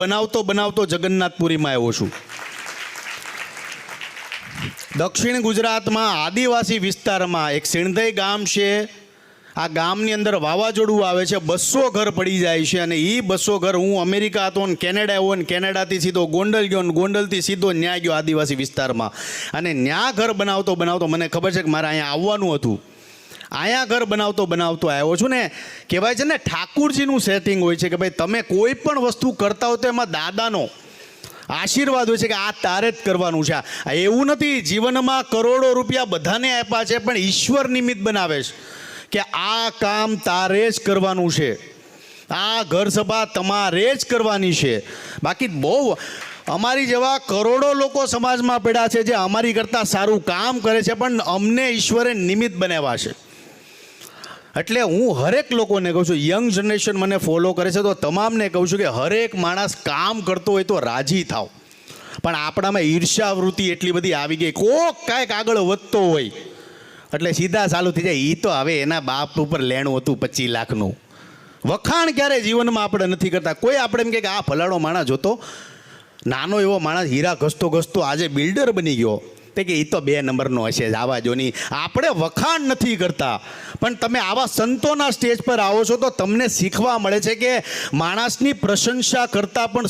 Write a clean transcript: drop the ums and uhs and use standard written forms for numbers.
બનાવતો બનાવતો જગન્નાથપુરીમાં આવ્યો છું. દક્ષિણ ગુજરાતમાં આદિવાસી વિસ્તારમાં એક સિણધઈ ગામ છે. આ ગામની અંદર વાવાઝોડું આવે છે, 200 ઘર પડી જાય છે. અને એ 200 ઘર, હું અમેરિકા હતો ને કેનેડા આવ્યો ને કેનેડાથી સીધો ગોંડલ ગયો ને ગોંડલથી સીધો ન્યા ગયો આદિવાસી વિસ્તારમાં. અને ન્યા ઘર બનાવતો બનાવતો મને ખબર છે કે મારે અહીંયા આવવાનું હતું. અહીંયા ઘર બનાવતો બનાવતો આવ્યો છું ને. કહેવાય છે ને ઠાકુરજીનું સેટિંગ હોય છે કે ભાઈ તમે કોઈ પણ વસ્તુ કરતા હો તો એમાં દાદાનો આશીર્વાદ હોય છે કે આ તારે જ કરવાનું છે. એવું નથી જીવનમાં કરોડો રૂપિયા બધાને આપ્યા છે, પણ ઈશ્વર નિમિત્ત બનાવે છે કે આ કામ તારે જ કરવાનું છે, આ ઘર સભા તમારે જ કરવાની છે. બાકી બહુ અમારી જેવા કરોડો લોકો સમાજમાં પડ્યા છે જે અમારી કરતાં સારું કામ કરે છે, પણ અમને ઈશ્વરે નિમિત્ત બનાવ્યા છે. એટલે હું હરેક લોકોને કહું છું, યંગ જનરેશન મને ફોલો કરે છે તો તમામને કહું છું કે હરેક માણસ કામ કરતો હોય તો રાજી થાવ. પણ આપણામાં ઈર્ષ્યાવૃત્તિ એટલી બધી આવી ગઈ, કોક કાંઈક આગળ વધતો હોય એટલે સીધા ચાલુ થઈ જાય. એ તો હવે એના બાપ ઉપર લેણું હતું 25 લાખનું. વખાણ ક્યારે જીવનમાં આપણે નથી કરતા. કોઈ આપણે એમ કે આ ફલાણો માણસ જોતો, નાનો એવો માણસ હીરા ઘસતો ઘસતો આજે બિલ્ડર બની ગયો, તે કે એ તો 2 નંબરનો હશે જ, આવા જો નહીં. આપણે વખાણ નથી કરતા, પણ તમે આવા સંતોના સ્ટેજ પર આવો છો તો તમને શીખવા મળે છે કે માણસની પ્રશંસા કરતાં પણ